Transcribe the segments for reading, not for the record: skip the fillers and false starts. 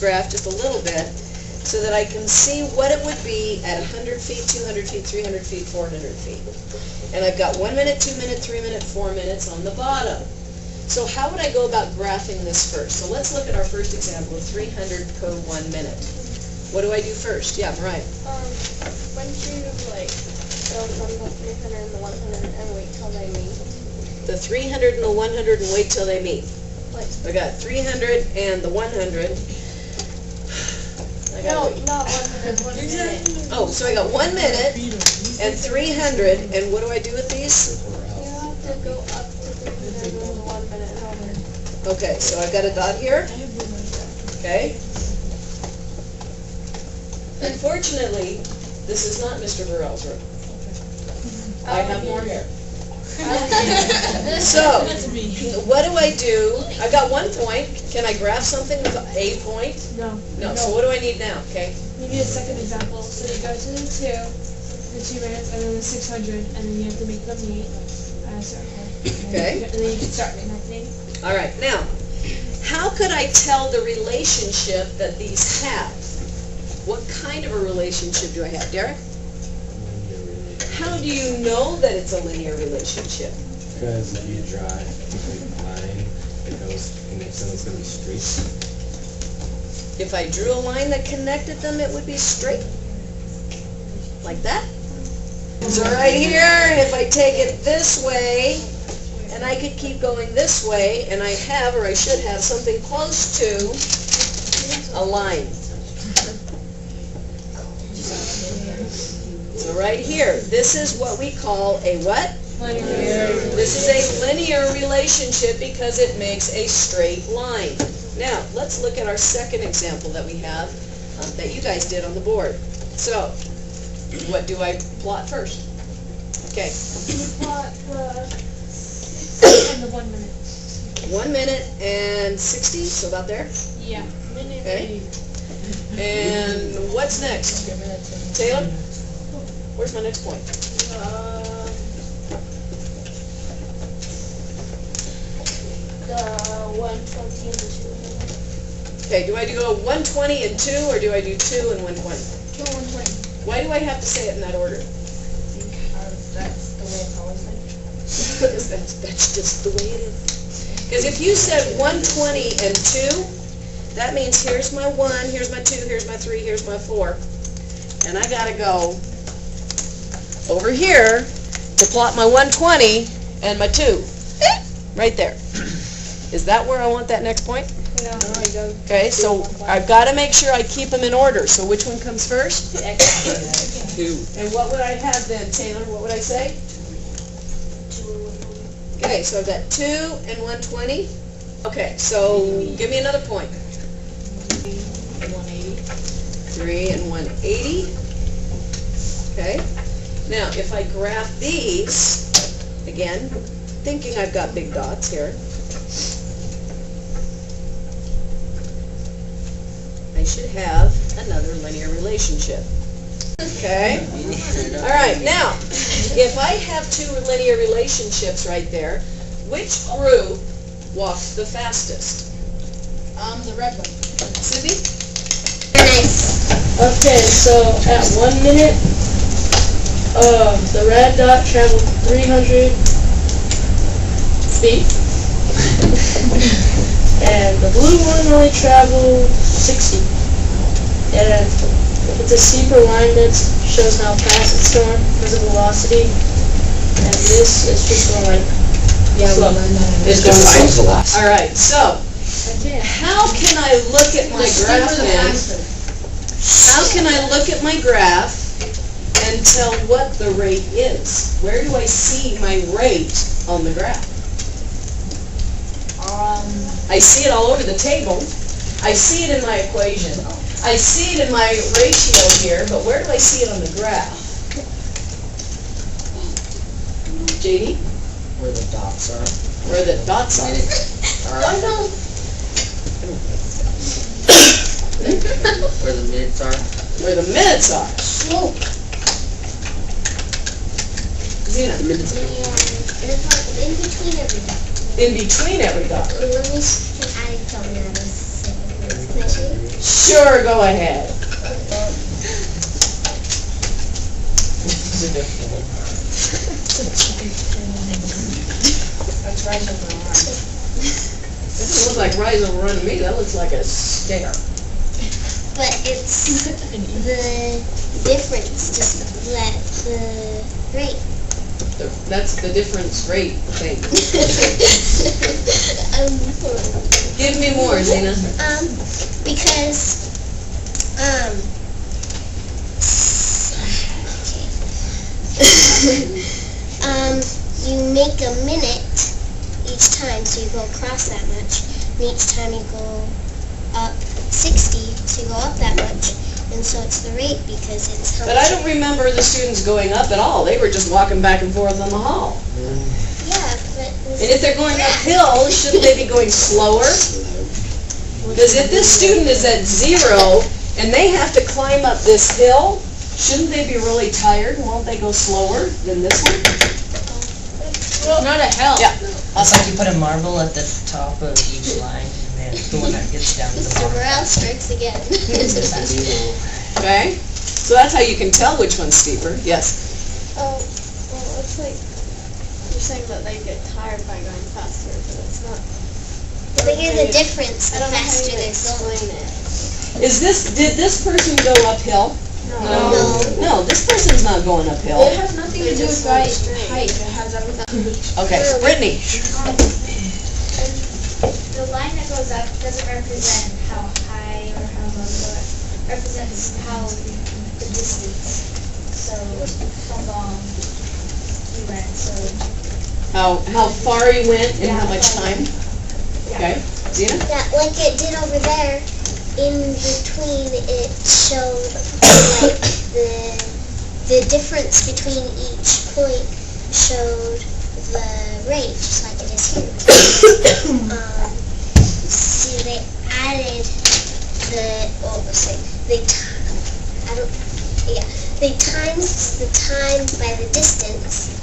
graph just a little bit so that I can see what it would be at 100 feet, 200 feet, 300 feet, 400 feet. And I've got 1 minute, 2 minute, 3 minute, 4 minutes on the bottom. So how would I go about graphing this first? So let's look at our first example of 300 per 1 minute. What do I do first? Yeah, Mariah. When you go from the 300 and the 100 and wait till they meet. The 300 and the 100 and wait till they meet. Like, I got 300 and the 100. no, not 100, 1 minute. Oh, so I got 1 minute and 300, and what do I do with these? You have to go up to 300 in 1 minute and over. Okay, so I've got a dot here. Okay. Unfortunately, this is not Mr. Burrell's room. I have more hair. So, what do I do? I've got 1 point. Can I graph something with a point? No. No. So what do I need now? Okay. You need a second example. So you go to the 2 minutes, and then the 600, and then you have to make them meet at a certain point. Okay. And then you can start connecting. All right. Now, how could I tell the relationship that these have? What kind of a relationship do I have? Derek? How do you know that it's a linear relationship? Because if you draw a line, it connects them, it's going to be straight. If I drew a line that connected them, it would be straight. Like that. So right here, if I take it this way, and I could keep going this way, and I have, or I should have, something close to a line. So right here, this is what we call a what? Linear. This is a linear relationship because it makes a straight line. Now, let's look at our second example that we have that you guys did on the board. So, what do I plot first? Okay. You plot And the 1 minute. 1 minute and 60, so about there. Yeah. Okay. And what's next? Taylor? Where's my next point? the 120 and the 200. Okay, do I go 120 and 2, or do I do 2 and 120? 2 and 120. Why do I have to say it in that order? Because that's the way it's always been. Because that's just the way it is. Because if you said 120 and 2, that means here's my 1, here's my 2, here's my 3, here's my 4. And I gotta go over here to plot my 120 and my 2. Right there. Is that where I want that next point? No. Okay, so I've got to make sure I keep them in order. So which one comes first? 2. And what would I have then, Taylor? What would I say? 2 and 120. Okay, so I've got 2 and 120. Okay, so give me another point. 180. 3 and 180. Okay. Now, if I graph these, again, thinking I've got big dots here, I should have another linear relationship. Okay? All right, now, if I have 2 linear relationships right there, which group walks the fastest? The red one. Cindy? Okay, so at 1 minute, the red dot traveled 300 feet, and the blue one only traveled 60. And it's a steeper line that shows how fast it's going because of velocity, and this is just going slow. It's just velocity. All right, so how can I look at my graph then? How can I look at my graph and tell what the rate is? Where do I see my rate on the graph? I see it all over the table. I see it in my equation. I see it in my ratio here, but where do I see it on the graph? JD? Where the dots are. Where the dots are. I know. Where the minutes are. Where the minutes are. Slope. Zena? The minutes are. In between every dot. In between every dot. Let me add something that is Sure, go ahead. That's Rise Over Run. That doesn't look like Rise Over Run to me, that looks like a stair. But it's the difference, just the rate. That's the difference rate thing. Give me more, Zena. Because, you make a minute each time, so you go across that much, and each time you go up 60, so you go up that much, and so it's the rate because it's how But I don't remember the students going up at all, they were just walking back and forth on the hall. Yeah, but... And if they're going uphill, shouldn't they be going slower? Because if this student is at 0, and they have to climb up this hill, shouldn't they be really tired? Won't they go slower than this one? Not a hell. Yeah. It's like you put a marble at the top of each line, and then the one that gets down to the Mr. bottom. Morale strikes again. Okay? So that's how you can tell which one's steeper. Yes? Oh, well, it's like you're saying that they get tired by going faster, but it's not. The bigger the difference, the faster they're going. Did this person go uphill? No. No, this person's not going uphill. It has nothing to do with height. It has everything. Okay, Brittany. The line that goes up doesn't represent how high or how low you are. It represents how the distance. So how long you went. So How far you went and how much time? Okay, Zena? Yeah, like it did over there. In between, it showed like the difference between each point showed the rate, just like it is here. See, they added they times the time by the distance,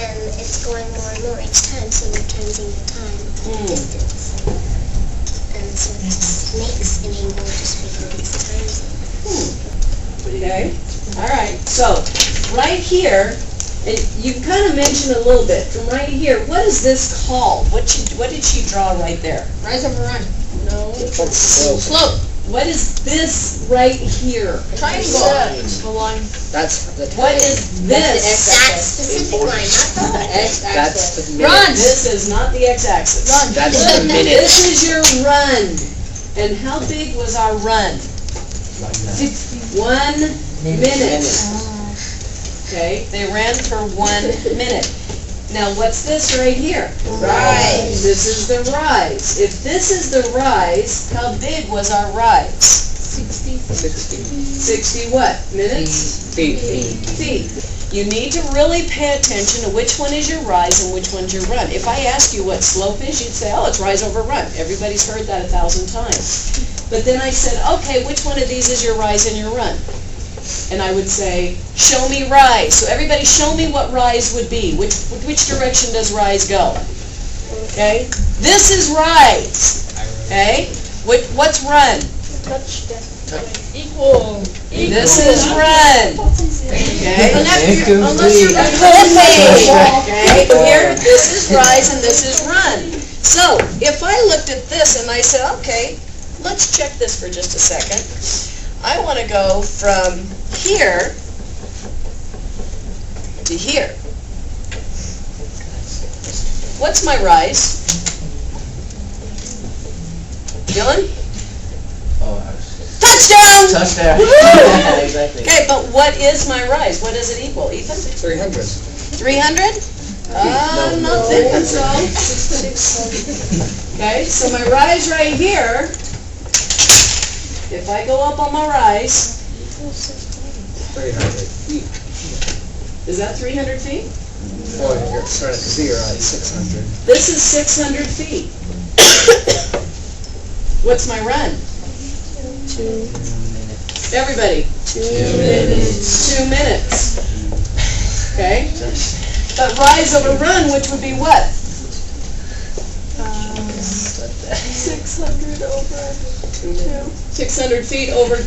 and it's going more and more each time, so they're times the time by the distance. And so it makes an angle just because it's times it. Okay, all right, so right here, and you kind of mentioned a little bit, from right here, what is this called? What did she draw right there? Rise Over Run. No. Slope. What is this right here? Triangle. The line. That's the What is That this? specific line, not the whole. That's the minute. Run. This is not the x-axis. Run. That's the minute. This is your run. And how big was our run? 1 minute. Okay, they ran for 1 minute. Now, what's this right here? Rise. This is the rise. If this is the rise, how big was our rise? 60 60 what? Minutes? feet. Feet. You need to really pay attention to which one is your rise and which one's your run. If I ask you what slope is, you'd say, oh, it's rise over run. Everybody's heard that 1,000 times. But then I said, okay, which one of these is your rise and your run? And I would say, show me rise. So everybody show me what rise would be. Which direction does rise go? Okay? This is rise. Okay? What's run? Equal. This is run. Okay? Unless you're Okay, here, this is rise and this is run. So, if I looked at this and I said, okay, let's check this for just a second. I want to go from here to here. What's my rise? Dylan? Touchdown! Touchdown. Woo! Yeah, exactly. Okay, but what is my rise? What does it equal, Ethan? 300. 300? I'm not thinking so. Okay, so my rise right here, if I go up on my rise, 300 feet. is that 300 feet? Boy, you're starting to see you're at 600. This is 600 feet. What's my run? 2 minutes. Everybody. 2 minutes. 2 minutes. Okay? But rise over run, which would be what? 600 over 600 feet over 2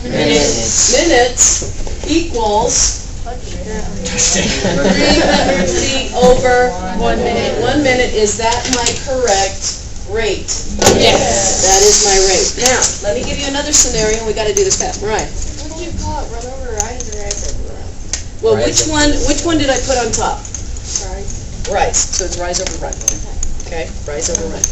minutes equals 300 feet over 1 minute. 1 minute, is that my correct rate? Yes. That is my rate. Now, let me give you another scenario, we gotta do this fast. Mariah. What do you call it? Run over, rise, or rise over run? Well, Rise which one did I put on top? Rise. Rise, so it's rise over run. Okay, rise over run.